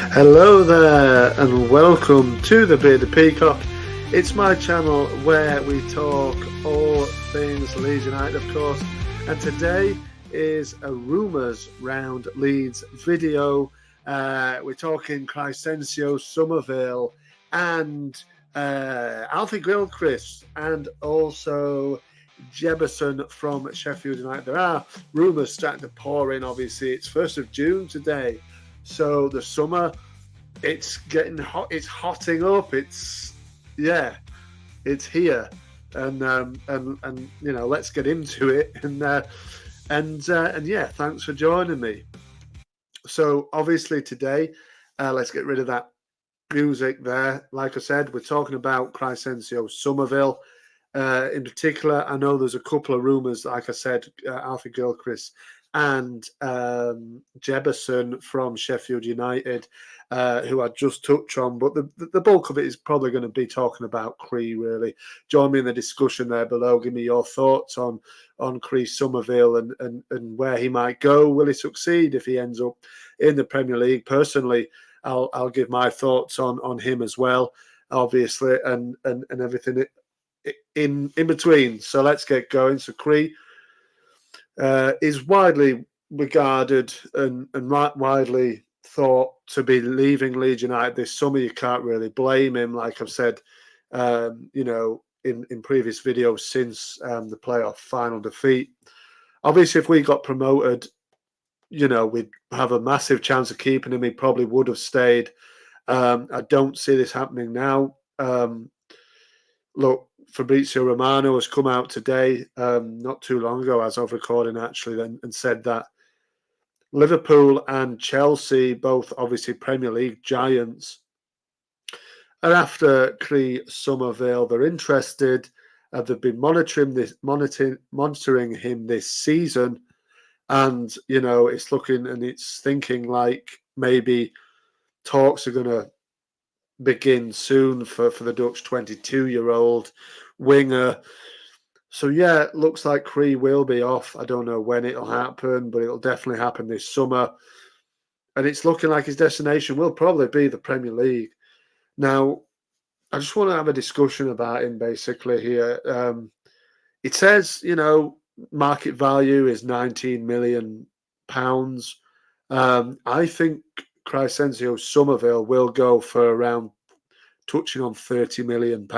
Hello there and welcome to the Bearded Peacock. It's my channel where we talk all things Leeds United, of course, and today is a rumours round Leeds video. We're talking Crescencio, Somerville and Alfie Gilchrist and also Jebison from Sheffield United. There are rumours starting to pour in, obviously. It's 1st of June today. So the summer, it's getting hot. It's hotting up. It's here, and you know, let's get into it. And yeah, thanks for joining me. So obviously today, let's get rid of that music there. Like I said, we're talking about Crescencio Somerville. In particular, I know there's a couple of rumours, like I said, Alfie Gilchrist and Jebison from Sheffield United, who I just touched on. But the bulk of it is probably going to be talking about Cree, really. Join me in the discussion there below. Give me your thoughts on Cree Somerville and where he might go. Will he succeed if he ends up in the Premier League? Personally, I'll give my thoughts on him as well, obviously, and everything in between. So let's get going. So Cree is widely regarded and widely thought to be leaving Leeds United this summer. You can't really blame him, like I've said, you know, in previous videos since the playoff final defeat. Obviously, if we got promoted, you know, we'd have a massive chance of keeping him. He probably would have stayed. I don't see this happening now. Look, Fabrizio Romano has come out today, not too long ago, as of recording actually, and said that Liverpool and Chelsea, both obviously Premier League giants, are after Cree Somerville. They're interested. They've been monitoring him this season, and you know, it's looking and it's thinking like maybe talks are going to begin soon for the Dutch 22-year-old winger. So yeah, it looks like Cree will be off. I don't know when it'll happen, but it'll definitely happen this summer. And it's looking like his destination will probably be the Premier League. Now, I just want to have a discussion about him basically here. It says, you know, market value is £19 million. I think Crescencio Somerville will go for around touching on £30 million,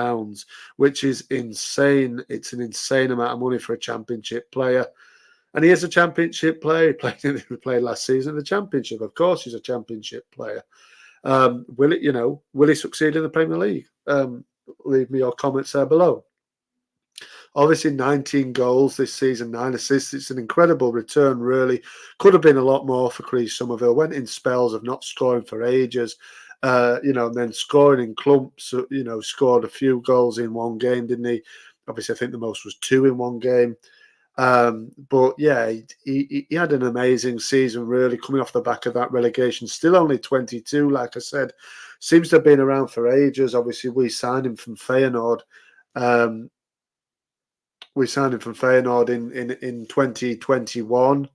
which is insane. It's an insane amount of money for a championship player. And he is a championship player. He played last season in the championship. Of course, he's a championship player. Will he succeed in the Premier League? Leave me your comments there below. Obviously, 19 goals this season, 9 assists. It's an incredible return, really. Could have been a lot more for Cree Somerville. Went in spells of not scoring for ages, you know, and then scoring in clumps. You know, scored a few goals in one game, didn't he? Obviously, I think the most was 2 in one game. But yeah, he had an amazing season, really, coming off the back of that relegation. Still only 22, like I said. Seems to have been around for ages. Obviously, we signed him from Feyenoord. We signed him from Feyenoord in 2021.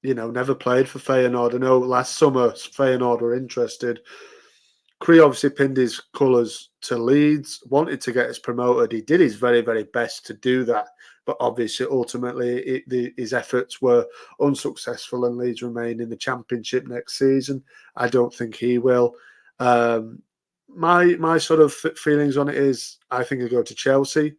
You know, never played for Feyenoord. I know last summer Feyenoord were interested. Cree obviously pinned his colours to Leeds, wanted to get us promoted. He did his very, very best to do that. But obviously, ultimately, his efforts were unsuccessful and Leeds remain in the Championship next season. I don't think he will. My sort of feelings on it is I think he'll go to Chelsea.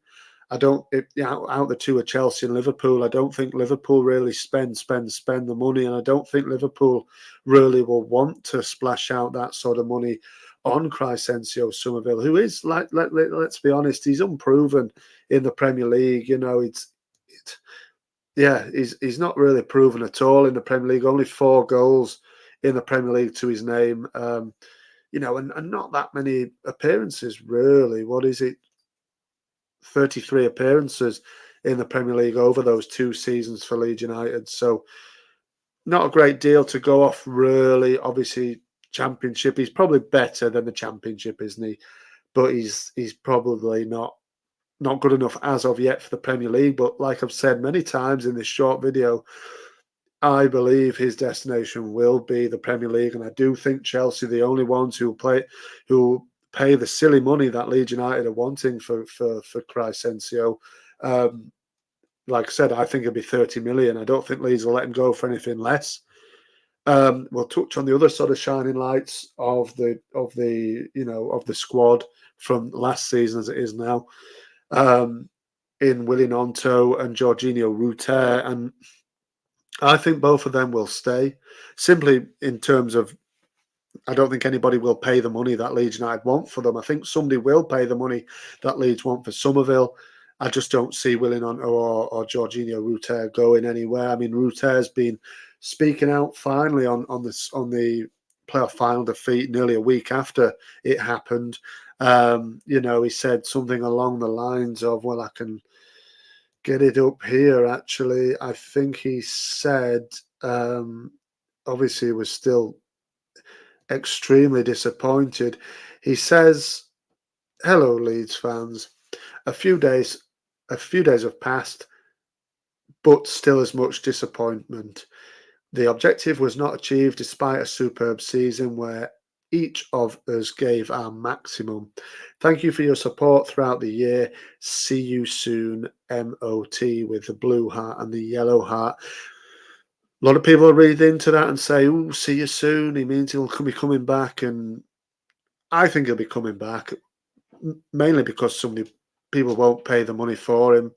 I don't, out the two are Chelsea and Liverpool. I don't think Liverpool really spend the money, and I don't think Liverpool really will want to splash out that sort of money on Crescencio Somerville, who is, like, let's be honest, he's unproven in the Premier League. You know, he's not really proven at all in the Premier League. Only 4 goals in the Premier League to his name. You know, and not that many appearances, really. What is it? 33 appearances in the Premier League over those 2 seasons for Leeds United. So not a great deal to go off, really. Obviously, Championship, he's probably better than the Championship, isn't he? But he's probably not good enough as of yet for the Premier League. But like I've said many times in this short video, I believe his destination will be the Premier League, and I do think Chelsea, the only ones who pay the silly money that Leeds United are wanting for Crescencio. Um, like I said, I think it'll be 30 million. I don't think Leeds will let him go for anything less. We'll touch on the other sort of shining lights of the squad from last season as it is now. In Willy Gnonto and Jorginho Ruter, and I think both of them will stay. Simply in terms of, I don't think anybody will pay the money that Leeds United want for them. I think somebody will pay the money that Leeds want for Somerville. I just don't see Willy Gnonto or Jorginho Ruter going anywhere. I mean, Ruter's been speaking out finally on the playoff final defeat nearly a week after it happened. He said something along the lines of, "Well, I can get it up here." Actually, I think he said, obviously, he was still extremely disappointed. He says, "Hello, Leeds fans. A few days, a few days have passed, but still as much disappointment. The objective was not achieved despite a superb season where each of us gave our maximum. Thank you for your support throughout the year. See you soon, MOT," with the blue heart and the yellow heart. A lot of people read into that and say, "Oh, see you soon." He means he'll be coming back, and I think he'll be coming back mainly because so many people won't pay the money for him,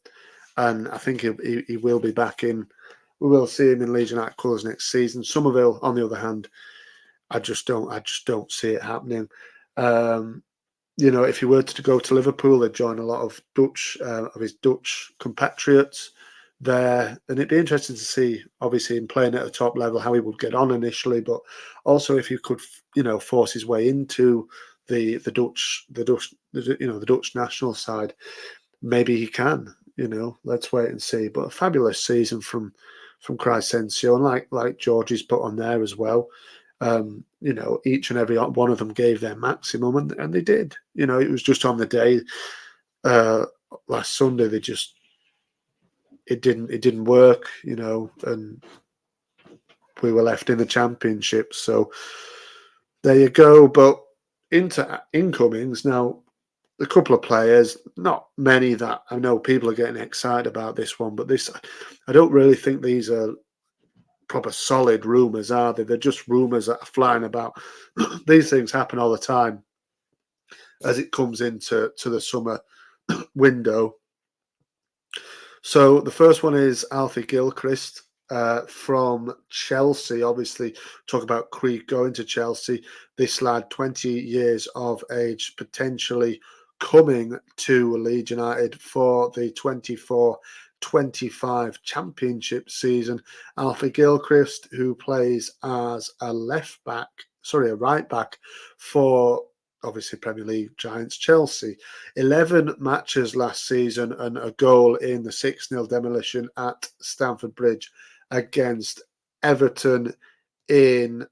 and I think he will be back in. We will see him in Leeds United colours next season. Somerville, on the other hand, I just don't see it happening. Um, if he were to go to Liverpool, they'd join a lot of his Dutch compatriots there, and it'd be interesting to see, obviously, him playing at a top level, how he would get on initially, but also if he could, force his way into the Dutch national side. Maybe he can. Let's wait and see. But a fabulous season from Crescencio, and like Georgie's put on there as well. Each and every one of them gave their maximum, and they did. It was just on the day last Sunday it didn't work. And we were left in the championship. So there you go. But into incomings now. A couple of players, not many that I know people are getting excited about this one, but I don't really think these are proper solid rumours, are they? They're just rumours that are flying about. These things happen all the time as it comes into the summer window. So the first one is Alfie Gilchrist from Chelsea. Obviously, talk about Cree going to Chelsea. This lad, 20 years of age, potentially coming to Leeds United for the 24-25 championship season. Alfie Gilchrist, who plays as a right back for obviously Premier League giants Chelsea. 11 matches last season and a goal in the 6-0 demolition at Stamford Bridge against Everton in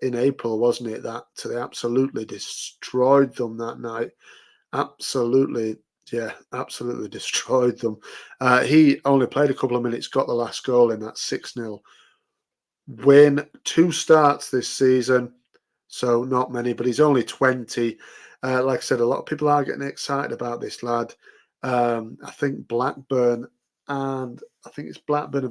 April, wasn't it? That they absolutely destroyed them that night. Absolutely destroyed them. He only played a couple of minutes, got the last goal in that 6-0 win. 2 starts this season, so not many, but he's only 20. Like I said, a lot of people are getting excited about this lad. I think Blackburn and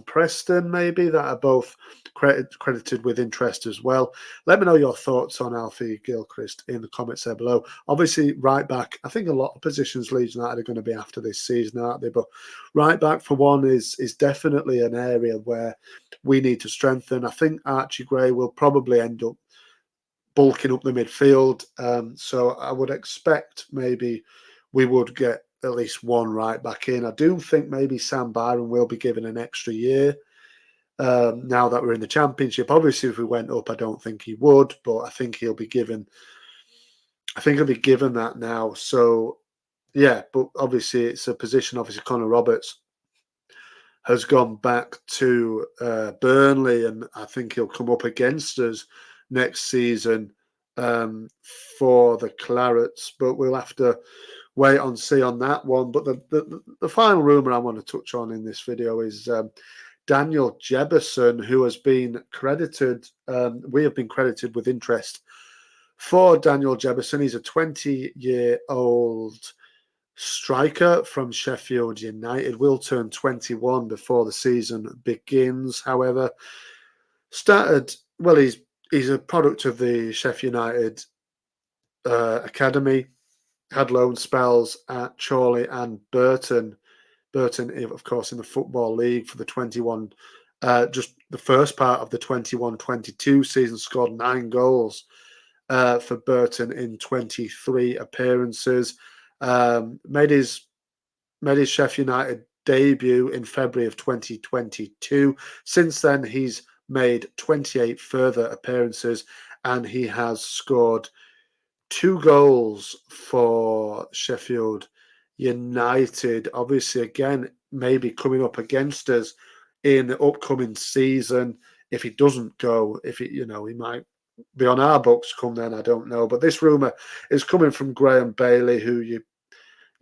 Preston maybe that are both credited with interest as well. Let me know your thoughts on Alfie Gilchrist in the comments there below. Obviously, right back, I think a lot of positions Leeds United are going to be after this season, aren't they? But right back for one is definitely an area where we need to strengthen. I think Archie Gray will probably end up bulking up the midfield. So I would expect maybe we would get at least one right back in. I do think maybe Sam Byron will be given an extra year now that we're in the championship. Obviously, if we went up, I don't think he would, but I think he'll be given. I think he'll be given that now. So yeah, but obviously it's a position. Obviously, Connor Roberts has gone back to Burnley, and I think he'll come up against us next season for the Clarets. But we'll have to wait and see on that one. But the final rumour I want to touch on in this video is Daniel Jebberson, who has been credited, we have been credited with interest for Daniel Jebberson. He's a 20-year-old striker from Sheffield United, will turn 21 before the season begins. However, he's a product of the Sheffield United academy, had loan spells at Chorley and Burton. Burton, of course, in the Football League for the 21, just the first part of the 21-22 season, scored 9 goals for Burton in 23 appearances. Made his Sheffield United debut in February of 2022. Since then, he's made 28 further appearances, and he has scored 2 goals for Sheffield United. Obviously, again, maybe coming up against us in the upcoming season. If he doesn't go, he might be on our books come then, I don't know. But this rumour is coming from Graham Bailey, who you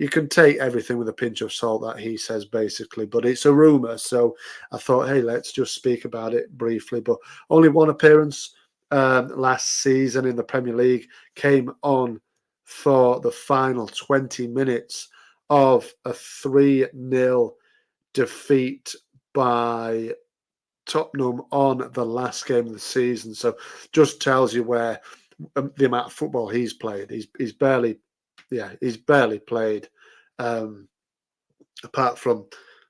can take everything with a pinch of salt that he says, basically, but it's a rumour. So I thought, hey, let's just speak about it briefly. But only one appearance last season in the Premier League, came on for the final 20 minutes of a 3-0 defeat by Tottenham on the last game of the season. So just tells you where the amount of football he's played. He's barely played, apart from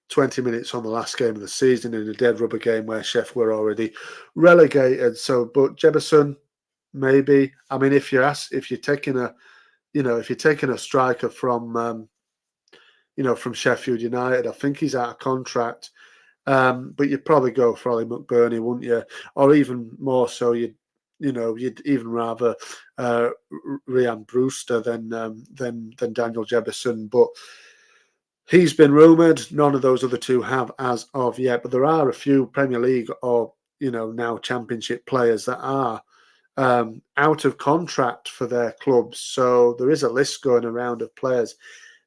20 minutes on the last game of the season in a dead rubber game where Sheff were already relegated. So, but Jebberson, maybe. I mean, if you're taking a striker from from Sheffield United, I think he's out of contract. But you'd probably go for Ollie McBurney, wouldn't you? Or even more so, you'd even rather Ryan Brewster than Daniel Jebberson. But he's been rumoured. None of those other two have as of yet. But there are a few Premier League or now Championship players that are out of contract for their clubs. So there is a list going around of players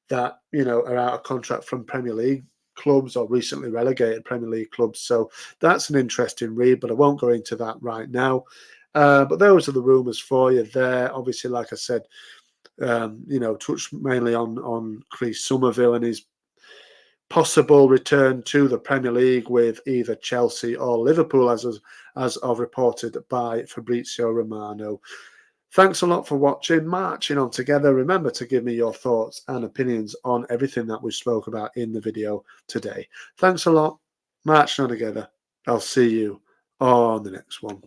that are out of contract from Premier League clubs or recently relegated Premier League clubs. So that's an interesting read, but I won't go into that right now. But those are the rumours for you there. Obviously, like I said, touched mainly on Cree Somerville and his possible return to the Premier League with either Chelsea or Liverpool, as of reported by Fabrizio Romano. Thanks a lot for watching. Marching on together. Remember to give me your thoughts and opinions on everything that we spoke about in the video today. Thanks a lot. Marching on together. I'll see you on the next one.